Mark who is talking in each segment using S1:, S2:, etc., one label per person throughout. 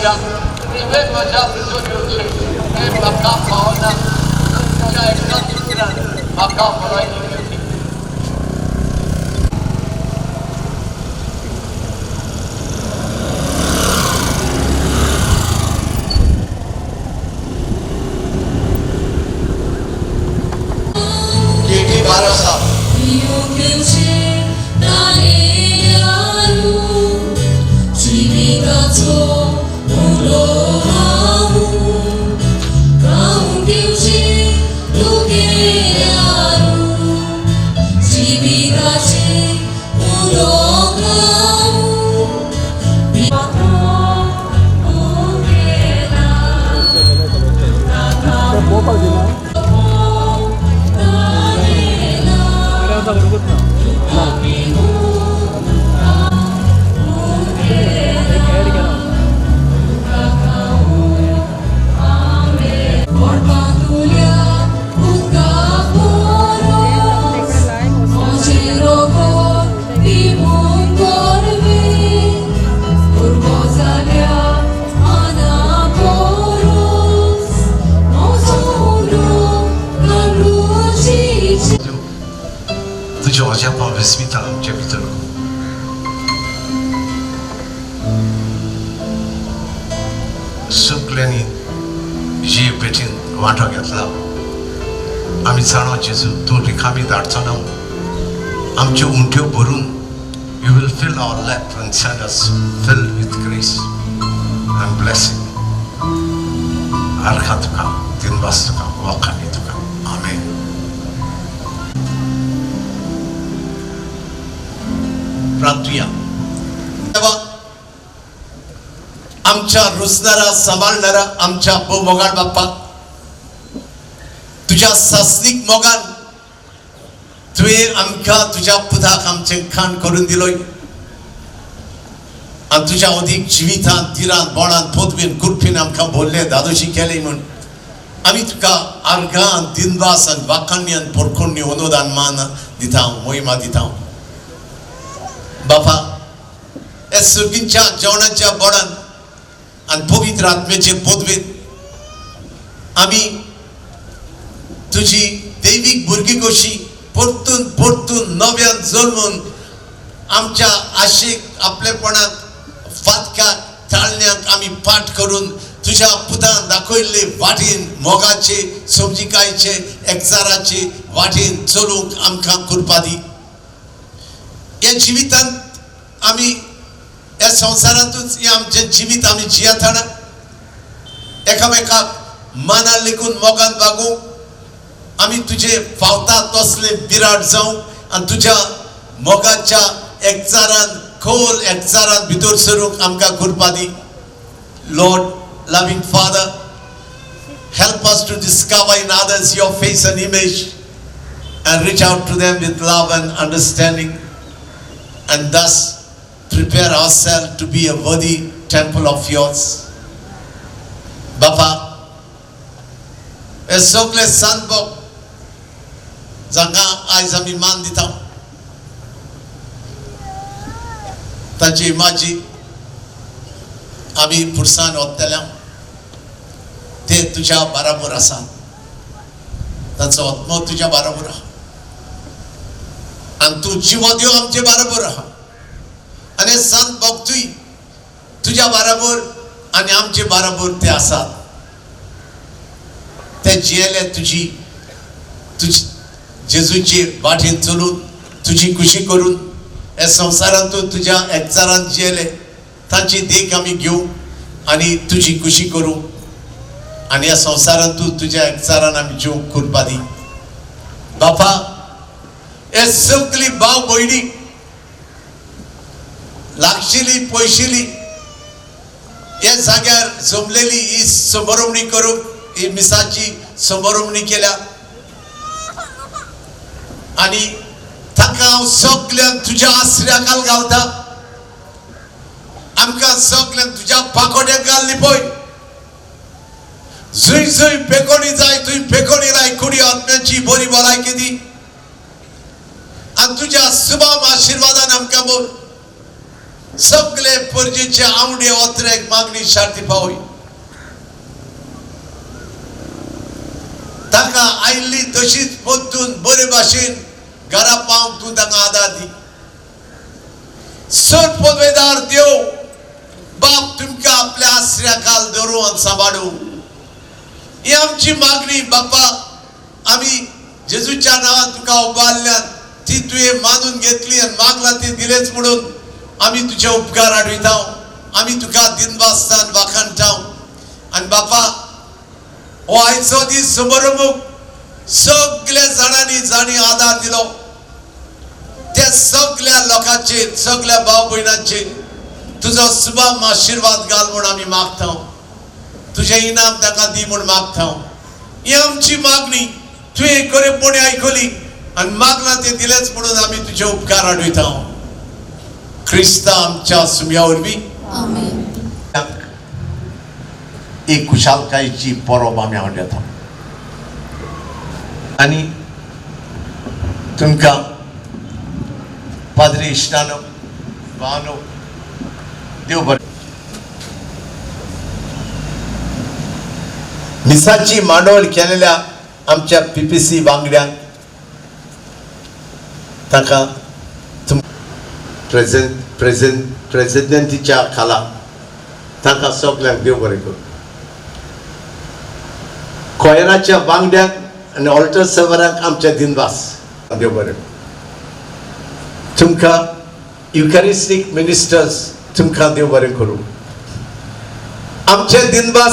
S1: Hallelujah. Even wajah berjodoh je, maka pahala, saya ekor pikiran, maka mulai ini. Jadi barasa. तुझ्या वजापा विस्मिता आमच्या भितर सगळ्यांनी जी पेटीन वांटो घेतला आम्ही जाणो जेजू तूं रिकामी धाडचो ना आमच्यो उंट्यो भरून you will fill our lap and send us filled with grace and blessing. आर्खा तुका दिनवास तुका वखाणी तुका आमेन. प्रार्थना आमच्या रुजणारा सांभाळणारा आमच्या मोगान बाप्पा तुझ्या सासनीक मोगान तुवें आमकां तुझ्या पुताक आमचें खाण करून दिलोय आनी तुझ्या अदीक जिवितांत तिरान बोणान पदवेन कुर्फीन आमकां भरले दादोशी केले म्हूण आमी तुका आर्गान दिनवास आनी वाखाण्यान परखोण्य अनुदान मान दिता महिमा दिता बापा हे सर्गींच्या जेवणाच्या बोडान आणि पवित्र आत्म्याचे पदवेत आम्ही तुझी दैविक भुरगी कशी परतून परतून नव्यान जल्मून आमच्या आशेक आपलेपणाक फातकाक ताळण्याक आम्ही पाठ करून तुझ्या पुतान दाखयल्ले वाटेन मोगाचे समजिकायचे एकचाराचे वाटेन चलूंक आमकां कृपा दी. या जिवितांत आम्ही या संसारातूच हे आमचे जिवीत आम्ही जियेतना एकामेकाक माना लेखून मोगान वागूं आम्ही तुझे फावता तसले बिराड जावं आनी तुझ्या मोगाच्या एकचारान खोल एकचारान भितर सरूंक आमकां कृपा दी. Lord loving father help us to discover in others your face and image and reach out to them with love and understanding and thus prepare ourselves to be a worthy temple of yours. Baba, es sogle sandbok zanga ayz ami man dita taji maji ami pursan ottela te तुझ्या बराबर आसा ताचो आत्मा तुझ्या बराबर आहा आणि तू जिवोद्यो आमचे बराबर आहा आणि सांत भक्तुय तुझ्या बराबर आणि आमचे बराबर ते आसात ते जियेले तुझी जेजूचे वाटेन चलून तुझी खुशी करून हे संवसारांत तूं तुझ्या एकचारान जियेले तांची देख आमी घेवं आणि तुझी खुशी करूं आणि या संवसारांत तूं तुझ्या एकचारान आमी जिवंक कृपा दी. बापा हे सगळी भाव भयणी लागशिली पयशिली हे जाग्यार जमलेली ही समारंभणी करूंक ही मिसाची समारंभणी केल्या आणि ताका हांव सगळ्यांक तुझ्या आसऱ्याखाल घालता. आमकां सगळ्यांक तुझ्या पाकोड्याक घालली पळय जंय जंय पेकोणी जाय थंय पेकोणी लाय कुडी आत्म्याची बरी भलायकी दी आणि तुझ्या सुभाम आशीर्वादान आमकां बोल सगळे परजेचे आवडे ओत्रेक मागणी शार्ती पावय ताका आयल्ली तशीच पोत्तून बरे भाशेन घरा पावंक तूं ताका आदार दी सट पदवेदार देव बाप तुमकां आपल्या आसऱ्या काल दवरूं आनी सांबाळूं ही आमची मागणी बापा आमी जेजूच्या नांवान तुका उबारल्यान ती तुवें मानून घेतली आनी मागला ती दिलेच म्हणून आमी तुजे उपकार आठयता आमी तुका दिनवासतान वाखाणटा आनी बापा हो आयचो दीस समारंभूक सगळ्या जाणांनी जाणी आदार दिलो त्या सगळ्या लोकांचेर सगळ्या भाव भयणांचेर तुजो सुभाम आशीर्वाद घाल म्हूण आमी मागता तुझे इनाम ताका दी म्हूण मागता ही आमची मागणी तुवें खरेपणी आयकली आनी मागला ते दिलेच म्हणून आमी तुजे उपकार आठयता क्रिस्ता आमच्या सुम्या वरवीं
S2: आमेन
S1: एक खुशालकायेची परब आमी हाडून येता आनी तुमकां पाद्री इश्टानो भावानो देव बरें मिसाची मांडोळ केलेल्या आमच्या PPC वांगड्यांक ताका प्रेसिडेंटीच्या खाला ताका सगळ्यांक देव बरें करूं कोयराच्या वांगड्यांक आनी ऑल्टर सर्वरांक आमच्या दिनवास देव बरें तुमकां युकॅरिस्टीक मिनिस्टर्स तुमकां देव बरें करूं आमचे दिनवास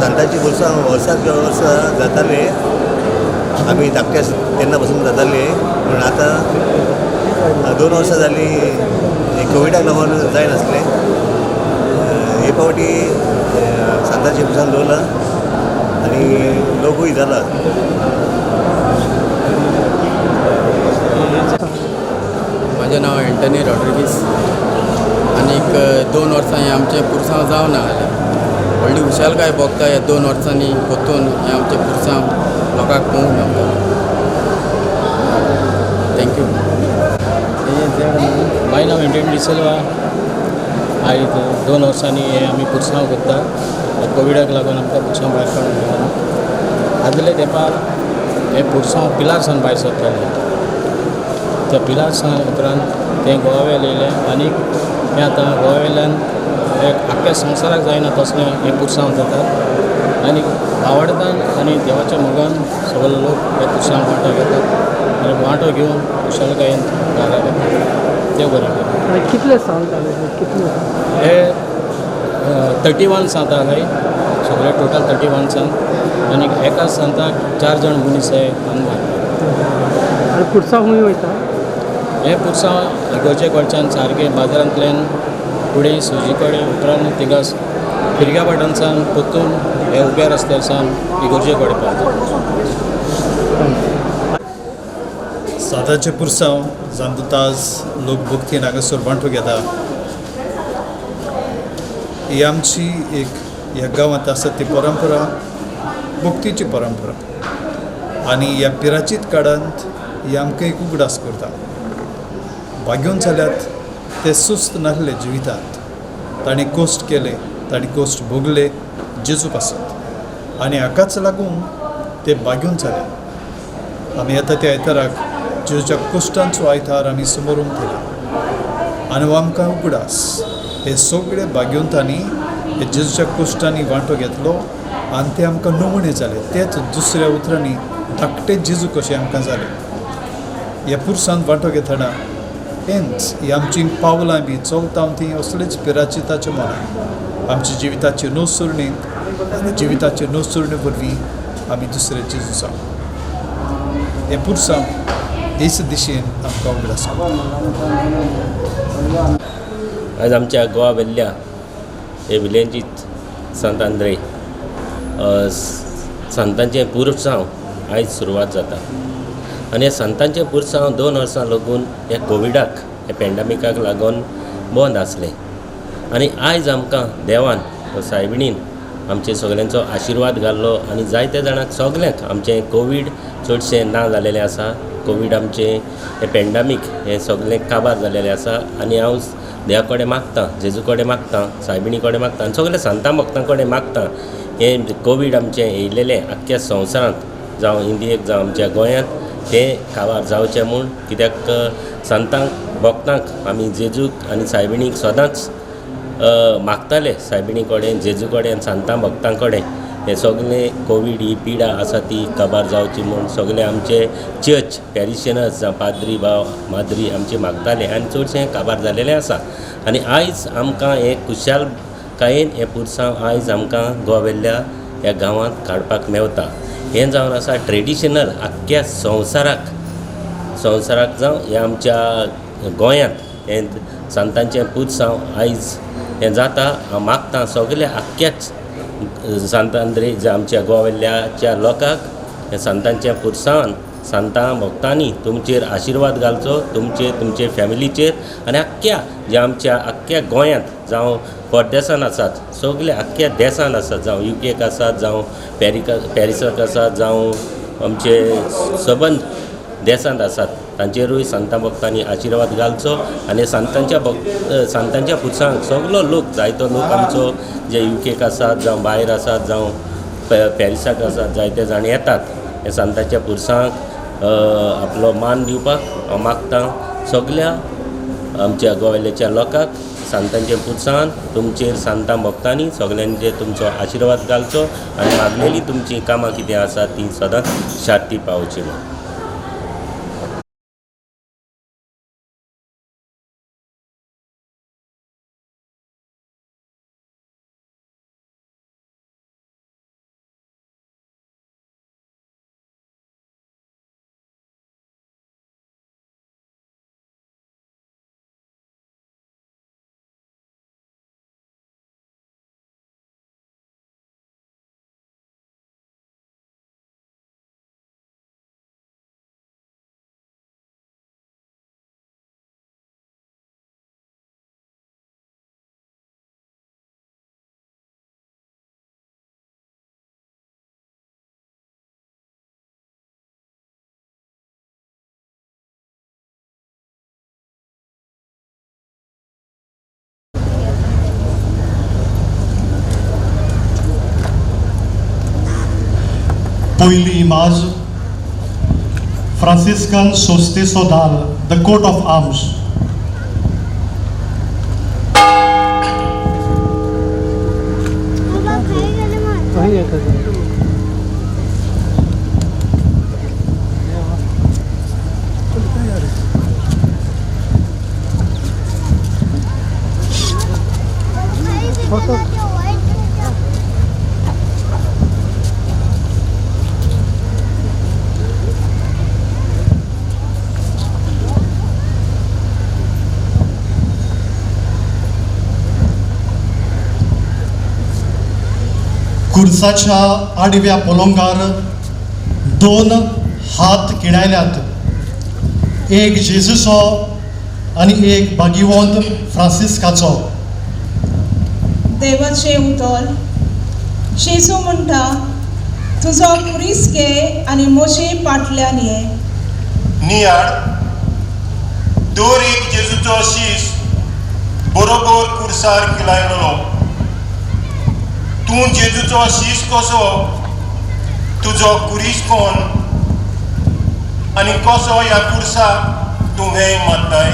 S3: सांताची वर्साक वर्सा जाताले आमी धाकटे तेन्ना पासून जाताले पूण आतां 2 वर्सां जाली कोविडाक लागून जायनासलें हे फावटी सांताची वर्सान दवरला आनी लोकूय जाला
S4: म्हजें नांव एंटनी रॉड्रिगीस आनीक 2 वर्सां हें आमचें पुरसांव जावना जालें व्हडली खुशालकाय भोगता ह्या 2 वर्सांनी परतून हें आमचें पुरसांव लोकांक पळोवंक मेळटा थँक्यू
S5: माय नांव एंटनी डिसिल्वा आयज 2 वर्सांनी हे आमी पुरसांव करता कोविडाक लागून आमकां पुरसांव भायर काडूंक मेळना आदले तेंपार हे पुरसांव पिलार्सान भायर सरतालें त्या पिलार्सा उपरांत तें गोवा येयलें आनीक हें आतां गोवा वयल्यान आख्ख्या संवसाराक जायना तसलें हें पुरसांव जातात आनी आवडटान आनी देवाच्या मोगान सगळे लोक हे पुरसांव वांटो घेतात आनी वांटो घेवन खुशालकायेन घरा घेतात देव बरें करूं
S6: कितले सांग जाले कितले
S5: हे 31 सांत आहाय सगळे टोटल 31 संत आनी एका संताक 4 जाण मनीस हे
S2: आणि पुरसांव खंय वयता?
S5: हे पुरसांव इगोर्जे कडच्यान सारके बाजारांतल्यान फुडें सुजी कडेन उतरान तिगास फिरग्या वाठारांसान परतून हे उब्या रस्त्यार सावन इगोर्जे कडेन पावता.
S6: साताचे पुरसांव जामदुताज लोक भक्तीन हांगासर वांटो घेता. ही आमची एक ह्या गांवांत आसा ती परंपरा, भक्तीची परंपरा. आनी ह्या पिराचीत काळांत ही आमकां एक उगडास करता. भाग्योन जाल्यात ते सुस्त नासले जिवितांत. ताणें कश्ट केले, ताणें कश्ट भोगले जेजू पासत आनी हाकाच लागून ते भाग्योन जाले. आमी येता त्या आयताराक जेजूच्या कश्टांचो आयतार आमी समोरून केला आनी हो आमकां उगडास. हे सगळे भाग्यवंतांनी हे जेजूच्या कश्टांनी वांटो घेतलो आनी ते आमकां नमुणे जाले. तेच दुसऱ्या उतरांनी धाकटे जेजू कशे आमकां जाले. ह्या पुरसांत वांटो घेतना हेंच ही आमची पावलां बी चलता ती असलीच पिराचिताच्या मनान आमच्या जिविताचे नुसरणेंत आनी जिविताचे नुसरणे वरवीं आमी दुसरे जेजू जावं. हे पुरसांव हेच दिशेन आमकां उगडास.
S7: आज आमच्या गोवा वेल्ल्या हे विलेजीत संत आंद्रे संतांचें पुरसांव आयज सुरवात जाता. आनी हे संतांचें पुरसांव 2 वर्सां लागून हे कोविडाक हे पॅन्डेमिकाक लागून बंद आसलें. आनी आयज आमकां देवान सायबिणीन आमचे सगल्यांचो आशिर्वाद घाल्लो आनी जायत्या जाणांक सगल्यांक आमचें कोवीड चडशें ना जालेलें आसा. कोवीड आमचें हे पॅन्डेमीक हे सगळें काबार जालेलें आसा. आनी हांव देवा कडेन मागतां, जेजू कडेन मागतां, सायबिणी कडेन मागतां आनी सगळ्या संतां भक्तां कडेन मागतां हे कोवीड आमचें येयलेलें आख्ख्या संवसारांत जावं इंडियेक जावं आमच्या गोंयांत तें काबार जावचें म्हूण. कित्याक संतांक भक्तांक आमी जेजूक आनी सायबिणीक सदांच मागताले. सायबिणी कडेन, जेजू कडेन, संतां भक्तां कडेन हे सगळें कोवीड ही पिडा आसा ती काबार जावची म्हूण सगळे आमचे चर्च पॅरिशनर्स जावं पाद्री भाव माद्री आमचे मागताले आनी चडशें काबार जालेलें आसा. आनी आयज आमकां हे खुशालकायेन हे पुरसांव आयज आमकां गोवेल्ल्या ह्या गांवांत काडपाक मेवता. हें जावन आसा ट्रेडिशनल आख्ख्या संवसाराक जावं हे आमच्या गोंयांत हें संतांचें पुरसांव आयज हें जाता. हांव मागतां सगल्या आख्ख्याच संत आंद्रे जे आमच्या गोवेल्ल्याच्या लोकांक हे संतांच्या पुरसांवान संतां भक्तांनी तुमचेर आशिर्वाद घालचो, तुमचे फॅमिलीचेर आनी आख्ख्या जे आमच्या आख्ख्या गोंयांत जावं परदेसान आसात, सगळे आख्ख्या देशांत आसात, जावं UK आसात, जावं पॅरिसाक आसात, जावं आमचे सबंद देशांत आसात, तांचेरूय संतां भक्तांनी आशिर्वाद घालचो. आनी संतांच्या पुरसांक सगळो लोक, जायतो लोक आमचो जे UK आसात, जावं भायर आसात, जावं पॅरिसाक आसात, जायते जाण येतात हे संतांच्या पुरसांक आपलो मान दिवपाक. हांव मागतां सगल्या आमच्या गोवेल्ल्याच्या लोकांक संतांचे पुरसांव तुमचेर संतां भक्तांनी सगल्यांचेर तुमचो आशिर्वाद घालचो आनी मागलेली तुमची कामां कितें आसा ती सदांच शांती पावची म्हणून.
S8: पयली इमाज फ्रांसिस्कन सोस्ते सोदाल, द कोट ऑफ आर्म्स. खुर्साच्या आडव्या पोलोंगार दोन हात किणायल्यात, एक जेजूचो आनी एक भागिवंत फ्रांसिस्काचो.
S9: देवाचें उतर. जेजू म्हणटा, तुजो कुरीस घे आनी म्हजे फाटल्यान ये.
S10: नियाळ दर एक जेजूचो शीस बरोबर कुर्सार किलायलो. तूं जेजूचो शीस कसो तुजो कुरीस कोण आनी कसो ह्या कुर्साक तूं हें मानताय.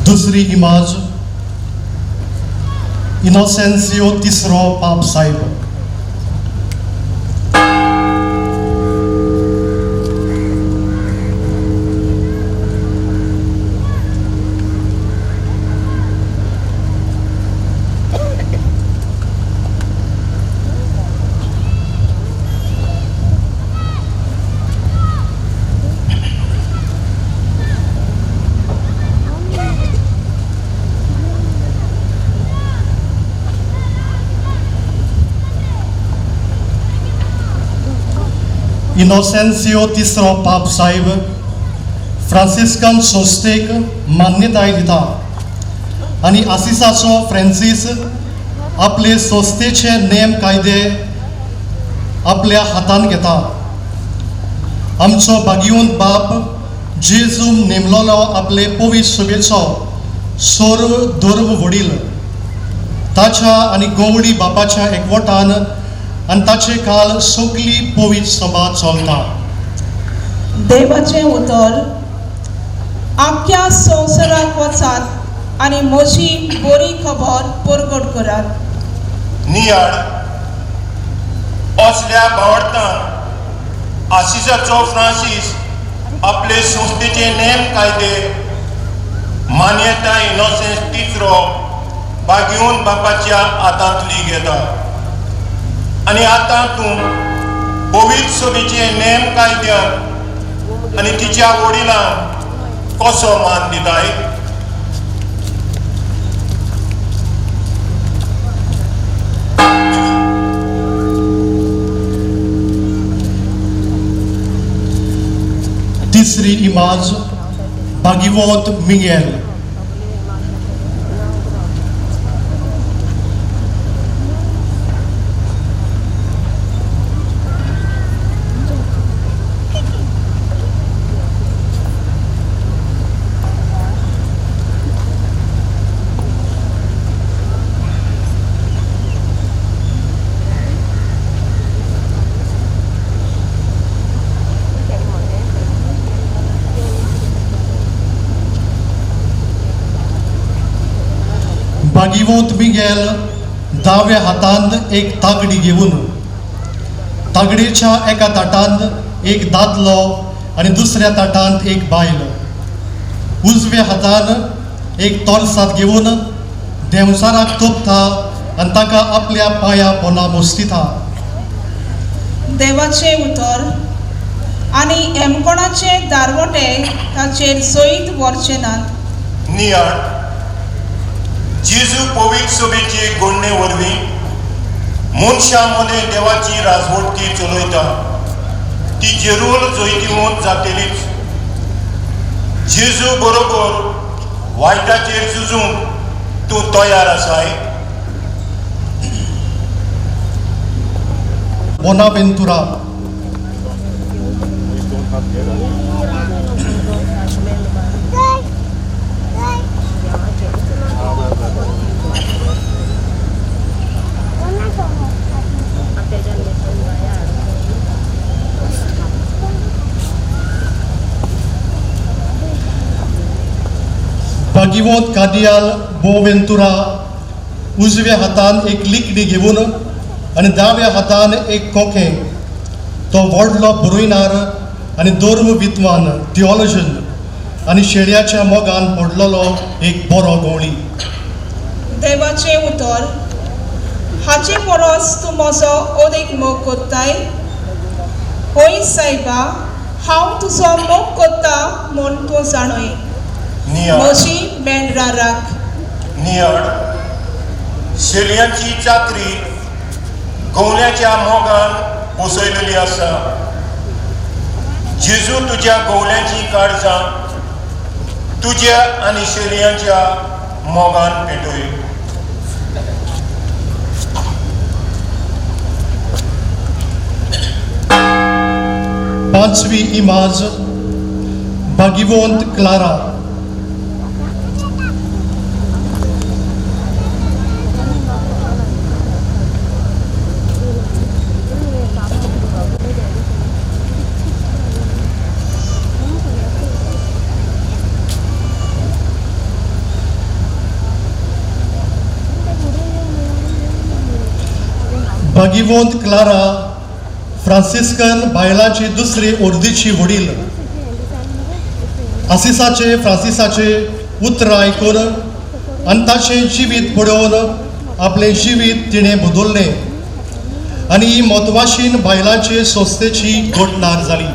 S8: दुसरी इमाज इनोसेंसियो तिसरो पाप साहेब. इनोसेंसियो तिसरो पाप साहेब फ्रांसिस्कन संस्थेक मान्यताय दिता आनी आसिसाचो फ्रांसीस आपले संस्थेचे नेम कायदे आपल्या हातान घेता. आमचो भागिवंत बाप जेजू नेमलोलो आपले पवित्र सभेचो सर्व धर्म वडील ताच्या आनी गवडी बापाच्या एकवटान आनी ताचे काल सगली पवित्र सभा चलता.
S9: देवाचें उतर. आख्या संवसाराक वचात आनी म्हजी बरी खबर परगट करात.
S10: नियाळ असल्या भावार्थान आशिसाचो फ्रांसीस आपले संस्थेचे नेम कायदे मान्यताय इनोसेंस तिसरो भागिवंत बापाच्या हातांतली घेता. आनी आतां तूं पवित्र सभेचे नेम कायद्याक आनी तिच्या वडिलांक कसो मान दिताय.
S8: तिसरी इमाज भागिवंत मिगेल. भागिवंत मिगेल दाव्या हातांत एक तागडी घेवन तागडेच्या एका ताटांत एक दादलो आनी दुसऱ्या ताटांत एक बायल उजव्या हातान एक तोलसाद घेवन देवचाराक तोपता आनी ताका आपल्या पांया पोंदा मोस्तिता.
S9: देवाचें उतर. आनी हेमकोणाचे दारवटे ताचेर सयत व्हरचे नात.
S10: नियाळ जेजू पवित्र सभेचे घडणे वरवीं मनशां मदें देवाची राजवटी चलयता. ती जरूर जैतिमूत जातलीच. जेजू बरोबर वायटाचेर झुजूंक तूं तयार आसाय.
S8: बोनावेंतुरा. भागिवंत कार्डियाल बोवेंतुरा उजव्या हातान एक लिकडी घेवन आनी दाव्या हातान एक कोकें. तो व्हडलो बरोयनार आनी धर्म विद्वान थियोलॉजन आनी शेळयाच्या मोगान पडलेलो एक बरो गवळी.
S9: देवाचें उतर. हाचे परस तूं म्हजो अदीक मोग कोत्ताय. होय सायबा, हांव तुजो मोग कोत्ता म्हूण तूं जाणय.
S10: नियाळ
S9: म्हजी मेंढरां राख.
S10: नियड शेलयांची चाकरी गवल्याच्या मोगान बसयलेली आसा. जेजू तुज्या गवल्याची काळजां तुज्या आनी शेलयांच्या मोगान पेटय.
S8: पांचवी इमाज भागिवंत क्लारा. भागिवंत क्लारा फ्रांसिस्कन बायलांची दुसरी अर्दीची वडील. आसिसाचे फ्रांसिसाचे उतर आयकून आनी ताचें जिवीत पळोवन आपलें जिवीत तिणें बदल्लें आनी ही म्हत्वाशीन बायलांचे संस्थेची घोटणार जाली.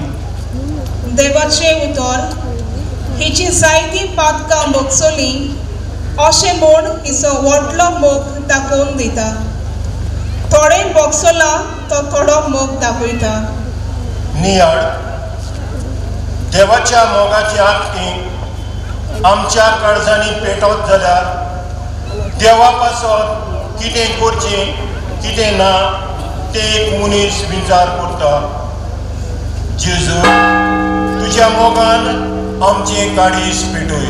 S9: देवाचें उतर. हिची जायतीं पातकां मोगचोली अशें म्हूण हिचो व्हडलो मोग दाखोवन दिता. थोडे बोगसोला तो थोडो मोग दाखयता.
S10: नियाळ देवाच्या मोगाची आखणी आमच्या काळजांनी पेटत जाल्यार देवा पासत कितें करचें कितें ना तें एक मनीस विचार करता. जेजू तुज्या मोगान आमचें काळीज पेटय.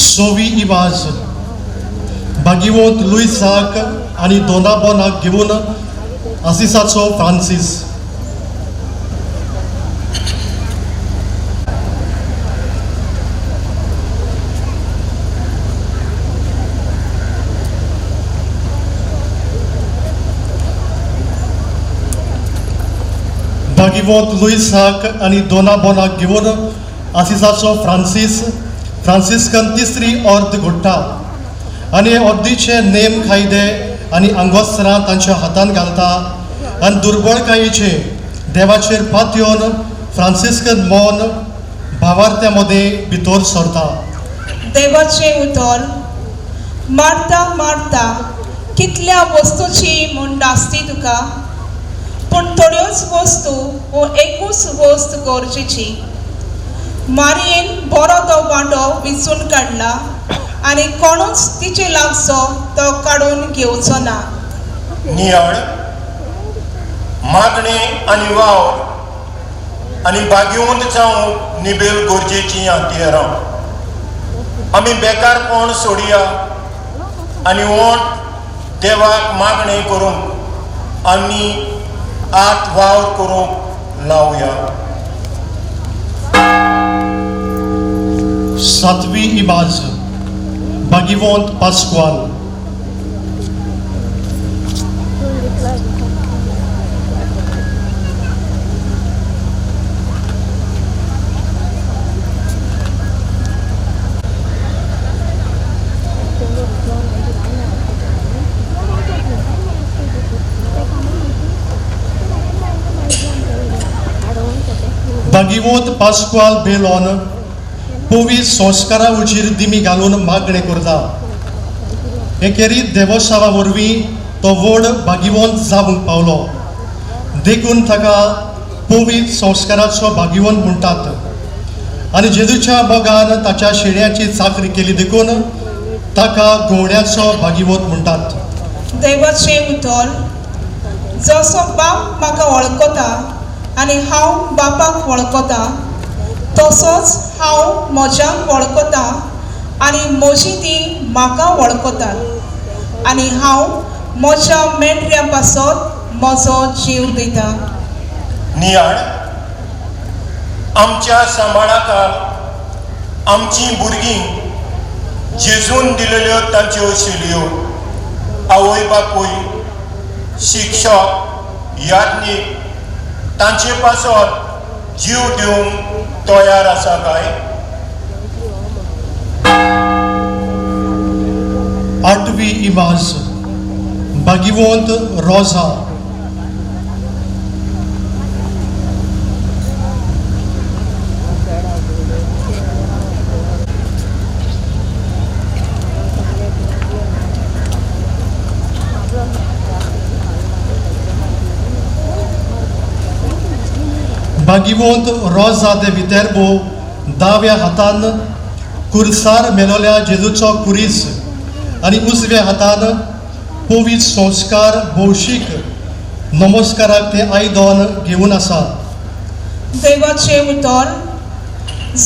S8: सोवी इवाज भागिवंत लुईसाक आनी दोनाबोनाक घेवन आसिसाचो फ्रांसीस. भागिवंत लुईसाक आनी दोनाबोनाक घेवन आसिसाचो फ्रांसीस फ्रांसिस्कन तिसरी अर्द घडटा आनी अर्दीचे नेम कायदे आनी आंगवस्त्रां तांच्या हातान घालता आनी दुर्बळकायेचे देवाचेर पातयेवन फ्रांसिस्कन मौन भावार्थ्या मदें भितर सरता.
S9: देवाचें उतर. मारता मारता कितल्या वस्तूची म्हूण नासती तुका, पूण थोड्योच वस्तू वो एकूच वस्त गरजेची. मारयेन बरो तो वांटो विचून काडला आनी कोणूच तिचे लागचो तो काडून घेवचो ना.
S10: नियाळ मागणें आनी वावर आनी भागिवंत जावंक निबेल गरजेचीं हातियारां. आमी बेकारपण सोडया आनी वोट देवाक मागणें करूंक आनी आत वावर करूंक लावया.
S8: सातवी इमाज भागिवंत पास्कुआल. भागिवंत पास्कुआल बेलोन पोवीस संस्कारा उचीर दिमी घालून मागणें करता. एकेरीत देवोत्सवा वरवीं तो व्हड भागिवंत जावंक पावलो देखून ताका पोवीत संस्काराचो भागिवंत म्हणटात आनी जेजूच्या मोगान ताच्या शेळ्याची चाकरी केली देखून ताका गवण्याचो भागिवंत म्हणटात.
S9: देवाचें उतर. जसो बाप म्हाका वळखता आनी हांव बापाक वळखता तसोच हांव म्हज्याक वळखता आनी म्हजी ती म्हाका वळखतात आनी हांव म्हज्या मेंढऱ्या पासत म्हजो जीव दिता.
S10: नियाळ आमच्या सांबाळाकाल आमचीं भुरगीं जेजून दिलेल्यो तांच्यो शेलयो आवय बापूय शिक्षक याज्ञीक तांचे पासत जीव दिवंक तयार आसा काय.
S8: आठवी इमाज भागिवंत रोजा. भागिवंत रोजा de Viterbo दाव्या हातान कुर्सार मेलोल्या जेजूचो कुरीस आनी उजव्या हातान पवित्र संस्कार भौशीक नमस्काराक ते आयदन घेवन आसा.
S9: देवाचे उतर,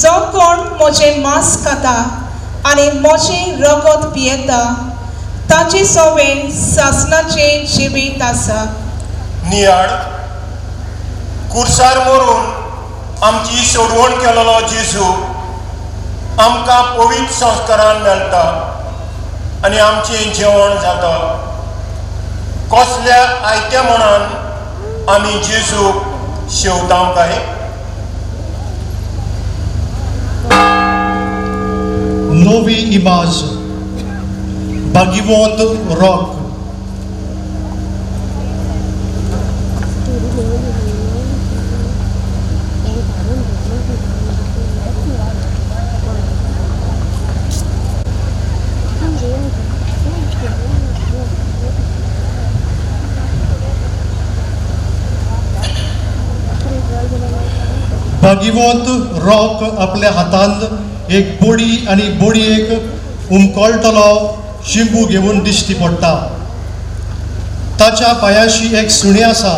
S9: जो कोण म्हजें मांस खाता आनी म्हजें रगत पियेता ताची सवें सासणाचे जिवीत आसा.
S10: नियाळ कुर्सार मरून आमची सोडवण केलेलो जेजू आमकां पवित्र संस्कारान मेळटा आनी आमचें जेवण जाता. कसल्या आयत्या मनान आमी जेजूक शेवता काय?
S8: Novi imaz, भागिवंत rock. भागिवंत रॉक आपल्या हातांत एक बोडी आनी बोडयेक उमकोळटलो शिंबू घेवन दिश्टी पडटा. ताच्या पांयाशी एक सुणी आसा,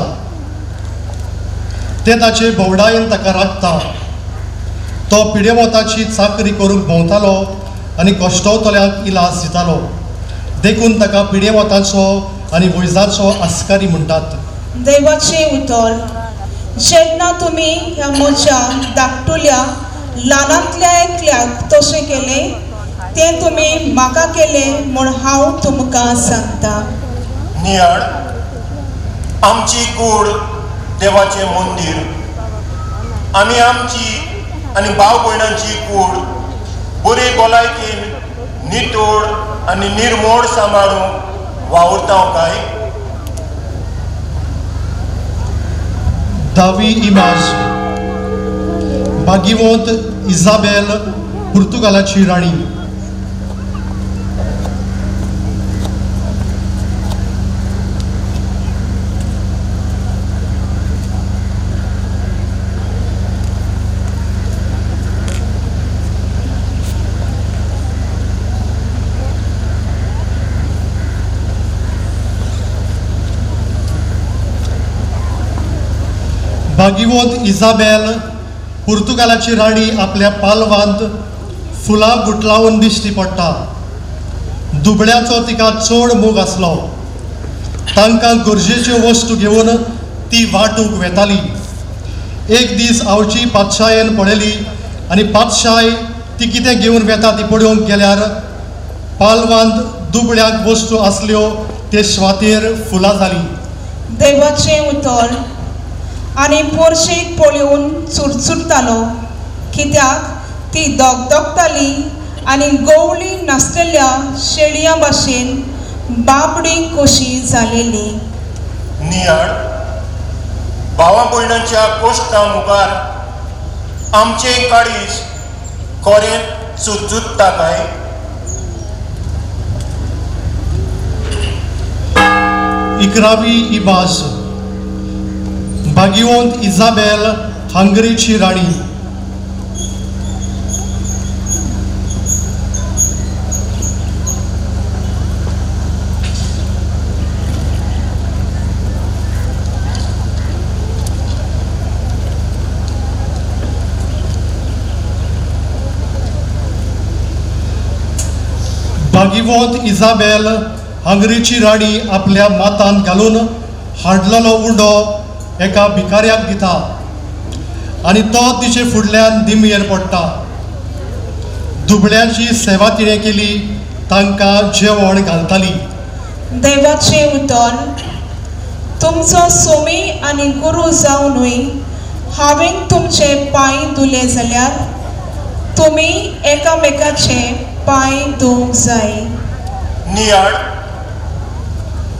S8: ते ताचे भोवडायेन ताका राखता. तो पिडेवताची चाकरी करूंक भोंवतालो आनी कश्टवतल्यांक इलाज दितालो. देखून ताका पिडेवताचो आनी वैजाचो आस्कारी म्हणटात.
S9: देवाचे उतर, जेन्ना तुमी ह्या म्हज्या धाकटुल्या ल्हानांतल्या एकल्याक तशें केलें तें तुमी म्हाका केलें म्हूण हांव तुमकां सांगता.
S10: नियाळ आमची कूड देवाचें मंदीर. आमी आमची आनी भाव भयणांची कूड बरे भलायकेन नितोड आनी निर्मोळ सांबाळूंक वावुरता काय?
S8: दावी इमाज, भागिवंत इजाबेल पुर्तुगालाची राणी. भागिवंत इजाबेल पुर्तुगालाची राणी आपल्या पालवांत फुलां गुटलावन दिश्टी पडटा. दुबळ्याचो तिका चड मोग आसलो. तांकां गरजेच्यो वस्तू घेवन ती वाटूंक वेताली. एक दीस आवची पातशायेन पळयली आनी पातशाय ती कितें घेवन वेता ती पळोवंक गेल्यार पालवांत दुबळ्याक वस्तू आसल्यो ते स्वातेर फुलां जालीं.
S9: देवाचें उतर, आनी पोरशेक पळोवन चुरचुरतालो, कित्याक ती दोगदोगताली आनी गवळी नासलेल्या शेळयां भाशेन बाबडी कशी जालेली.
S10: नियाळ भावा भयणांच्या कोश्टां मुखार आमचे काळीज खरें चुरचुरता काय?
S8: इकरावी इबास, भागिवंत इजाबेल हंगरीची राणी. भागिवंत इजाबेल हंगरीची राणी आपल्या मातान घालून हाडलेलो उंडो एका भिकाऱ्याक दिता आनी तो तिचे फुडल्यान दिमयेर पडटा. दुबळ्यांची सेवा तिणें केली, तांकां जेवण घालताली.
S9: देवाचें उतर, तुमचो सोमी आनी गुरू जावनूय हांवें तुमचे पांय धुले जाल्यार तुमी एकामेकाचे पांय धुवंक जाय.
S10: नियाळ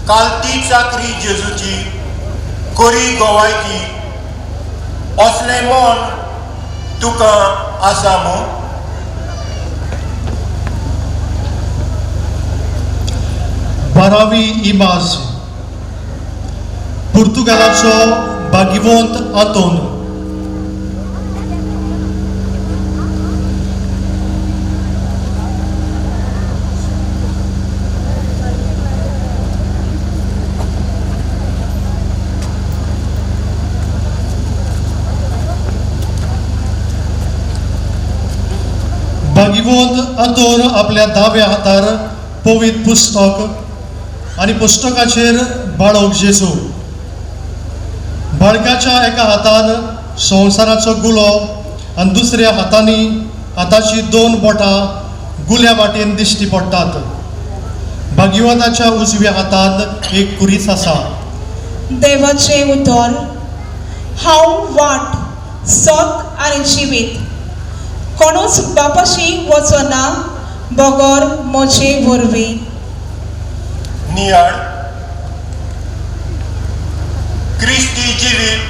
S10: कालती चाकरी जेजूची कोरी गोवायकी असलें मन तुका आसा मू?
S8: बारावी इमाज, पुर्तुगालाचो भागिवंत आंतोन. भागिवंत आतोर आपल्या दाव्या हातार पवित्र पुस्तक आणि पुस्तकाचेर बाळोक जेजू. बाळकाच्या एका हातान संवसाराचो गुलो आणि दुसऱ्या हाताची 2 बोटां गुल्या वाटेन दिश्टी पडटात. भागिवंताच्या उजव्या हातांत एक कुरीस आसा.
S9: देवाचे उतर. हांव वाट, सोत आनी जिवीत. कोणूच बापाशी वचना बगोर म्हजे वरवीं.
S10: नियाळ क्रिस्ती जिवीत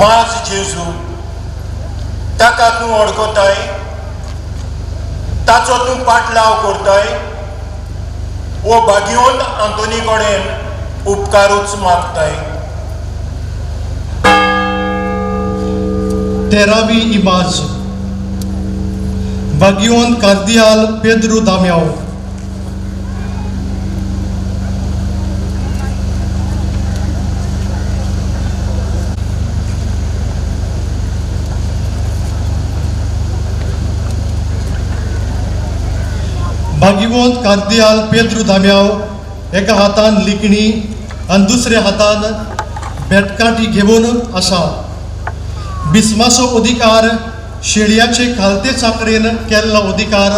S10: माज जेजू ताका तूं वळखताय, ताचो तूं पाटलाव करताय वो भागिवंत आंतोनी कडेन उपकारूच मागताय.
S8: 13वी इमाज. भागिवंत कार्दियाल पेद्रू दाम्याव. भागिवंत कार्दियाल पेद्रू दाम्याव एका हातान लिखणी आणि दुसऱ्या हातान बेटकाठी घेवन आसा. बिस्माचो अधिकार शेळयाचे खालते चाकरेन केल्लो अधिकार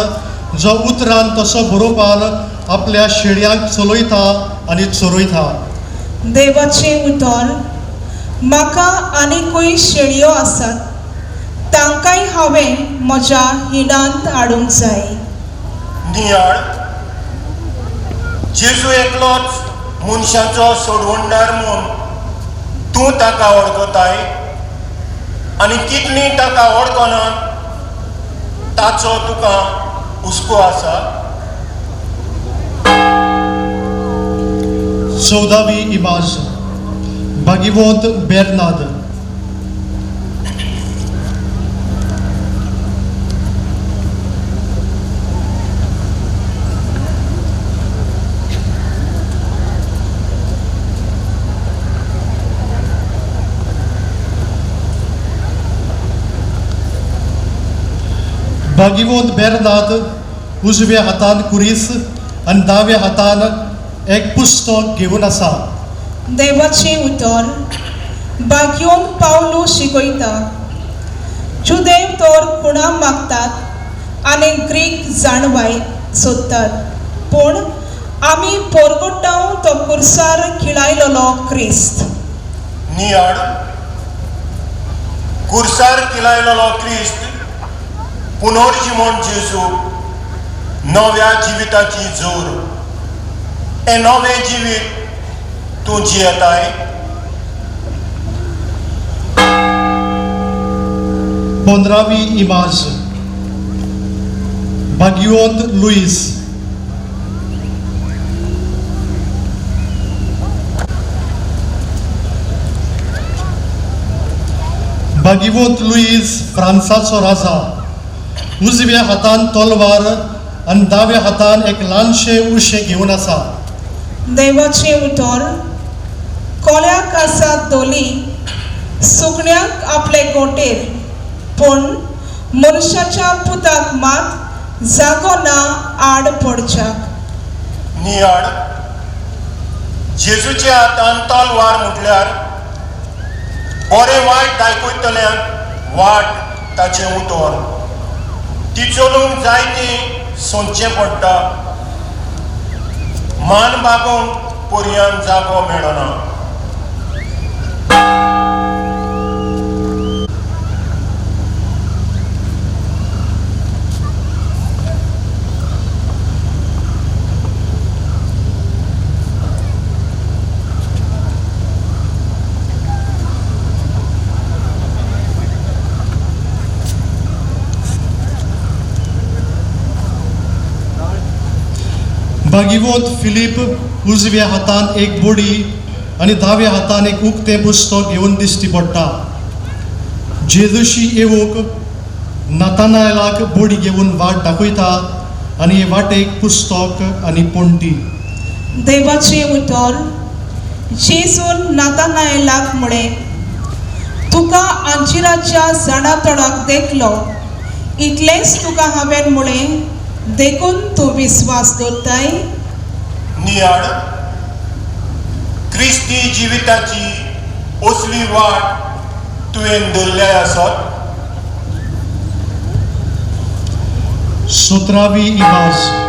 S8: जो उतरान तसो बरोवपान आपल्या शेळयांक चलयता आनी चोरयता.
S9: देवाचे उतर. म्हाका आनीकूय शेळयो आसात, तांकांय हांवें म्हज्या हिंडांत हाडूंक जाय.
S10: नियाळ जेजू एकलोच मनशाचो सोडवणदार म्हूण तूं ताका वळखताय आनी कितलीं ताका वळखनात ताचो तुका हुस्को आसा.
S8: 14वी इमाज. भागिवंत बेर्नाद. भागिवंत बेर्नाद उजव्या हातान कुरीस आणि दाव्या हातान एक पुस्तक घेवन आसा.
S9: देवाचे उतर. भाग्योन पावलू शिकयता. जुदेव तर खुणा मागतात आनी ग्रीक जाणवाय सोदतात, पूण आमी पोरगोट्टाव तो कुर्सार खिळायलोलो क्रिस्त.
S10: नियाळ कुर्सार किलायलोलो क्रिस्त पुनर्जीवन जेजू नव्या जिविताची जोर. हे नवें जिवीत तूं जियेताय.
S8: 15वी इमाज. भागिवंत लुईस. भागिवंत लुईस फ्रांसाचो राजा. उजव्या हातान तलवार आणि दाव्या हातान एक ल्हानशे उशे घेवन आसा.
S9: देवाचे उतर. कोल्याक आसात दोली, सुकण्याक आपले गोटेर, पूण मनशाच्या पुताक मात जागो ना आड पडच्याक.
S10: नियाळ जेजूच्या हातान तलवार म्हटल्यार बरें वायट दायकयतल्यांक वाट ताचें उतर. ती चलूंक जाय ती सोदचें पडटा. मान बागोवंक पर्यंत जागो मेळना.
S8: भागिवंत फिलीप उजव्या हातान एक बोडी आणि दाव्या हातान एक उक्तें पुस्तक घेवन दिश्टी पडटा. जेजूशी येवूंक नातानायलाक बोडी घेवन वाट दाखयता आणि हे वाटेक पुस्तक आणि पोंटी.
S9: देवाचे उतर. जेजून नातानायलाक म्हणे, तुका अंजिराच्या झाडा तळाक देखलो, इतलेंच तुका हांवें म्हळें देखून तूं विस्वास दवरताय.
S10: नियाळ क्रिस्ती जिविताची असली वाट तुवें धरल्या आसत.
S8: 17वी इबाज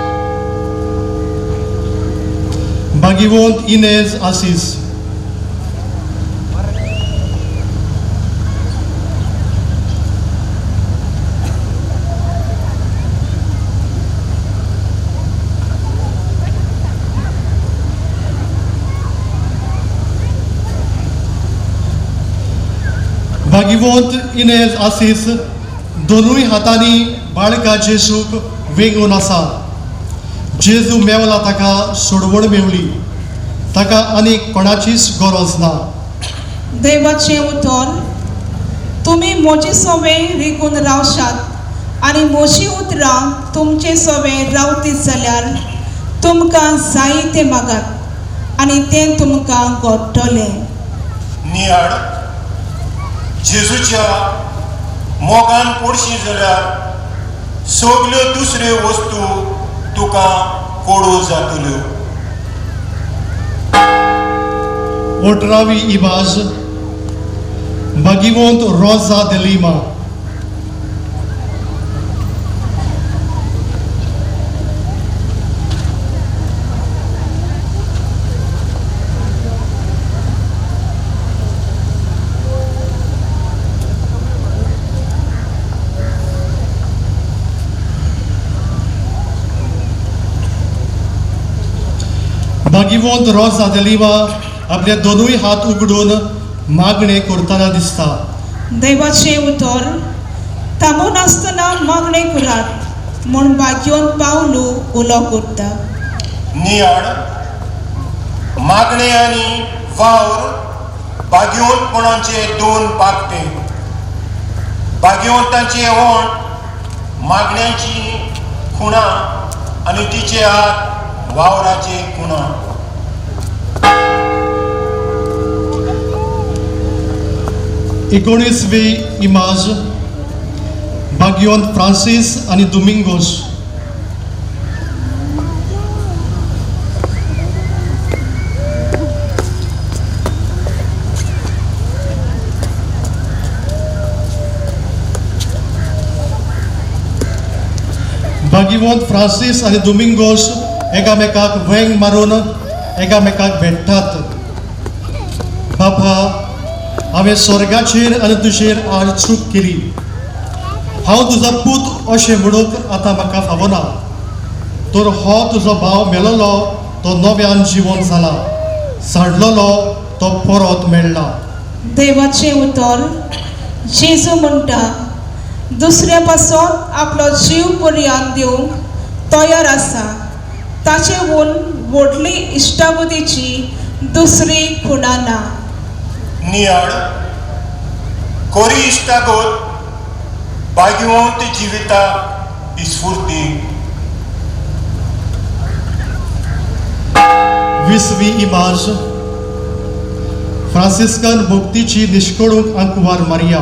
S8: Bagiwont Inez Assis. Bagiwont Inez Assis दोनूय हातांनी बाळका जेजूक वेगून आसा. जेजू मेवला ताका सोडवण मेवली. ताका आनीक कोणाचीच गरज ना.
S9: देवाचें उतर, तुमी म्हजी सवय रिकून रावशात आनी म्हजी उतरां तुमचे सवय रावतीत जाल्यार तुमकां जाय तें मागात आनी तें तुमकां घडटलें.
S10: नियाळ जेजूच्या मोगान पडशी जाल्यार सगल्यो दुसऱ्यो वस्तू तुका कोडू जातल्यो.
S8: 18वी इबाज Bagiwont Rosa de Lima. Bagiwont Rosa de Lima आपले दोनूय हात उगडून मागणे करतना दिसता.
S9: देवाचें उतर, थांबून आसतना मागणें करात म्हूण भाग्योन पावलू उलो करता.
S10: नियाळ मागणे आनी वावर भाग्यवंतपणाचे दोन पाकटे. भाग्यवंतांचे ओण मागण्यांची खुणा आनी तिचे हात वावराचे खुणा.
S8: 19वी इमाज Bagiwont Francis आणि Domingos. Bagiwont Francis आणि Domingos एकामेकाक वेंग मारून एकामेकाक भेटतात. बाबा, हांवें स्वर्गाचेर आनी तुजेर आज चूक केली. हांव तुजो पूत अशें म्हणूंक आतां म्हाका फावना. तर हो तुजो भाव मेलोलो तो नव्यान जिवंत जाला. साडलोलो तो परत मेळ्ळा.
S9: देवाचें उतर, जेजू म्हणटा, दुसऱ्या पासत आपलो जीव पर्यान दिवंक तयार आसा. ताचे हून व्हडली इश्टागतीची दुसरी खुणा ना.
S10: नियाळ कोरी इश्टागत भाग्यवंत जिविताक इस्फूर्ती.
S8: 20वी इमाज फ्रांसिस्कन भक्तीची निश्कळूक आंकवार मारिया.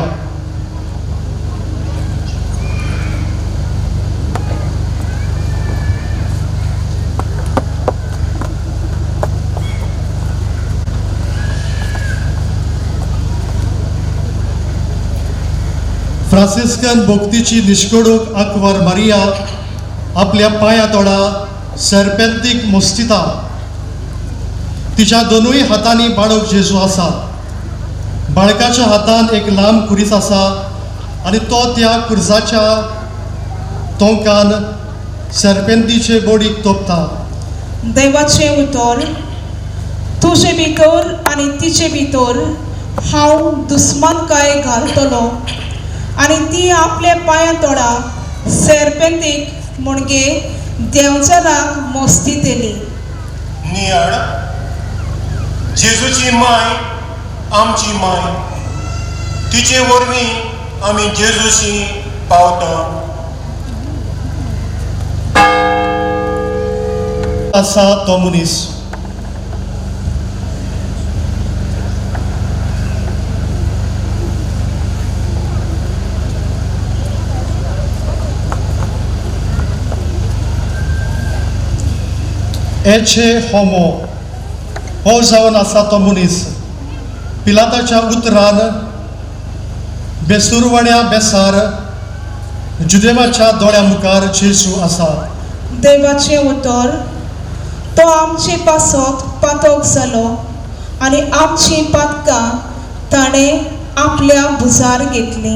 S8: फ्रांसिस्कन भक्तीची निश्कळूक आंकवार मारिया आपल्या पांया तोडा सर्पेंतीक मोस्तिता. तिच्या दोनूय हातांनी बाळक जेजू आसा. बाळकाच्या हातान एक लांब कुरीस आसा आनी तो त्या कुरसाच्या तोंकान सर्पेंतीचे बोडीक तोपता.
S9: देवाचें उतर, तुजे भितर आनी तिचे भितर हांव दुस्मानकाय घालतलो आनी ती आपल्या पांया तोडा सर्पेंतीक म्हणजे देंवचाराक मोस्तितेली.
S10: नियाळ जेजूची माय आमची माय. तिचे वरवीं आमी जेजूशी पावता.
S8: आसा तो मनीस. एचे होमो हो जावन आसा तो मनीस पिलाताच्या उतरान बेसुरवण्या बेसार जुदेवाच्या दोळ्या मुखार जेजू आसा.
S9: देवाचें उतर, तो आमची पासत पातोक जालो आनी आमची पातकां ताणें आपल्या भुजार घेतली.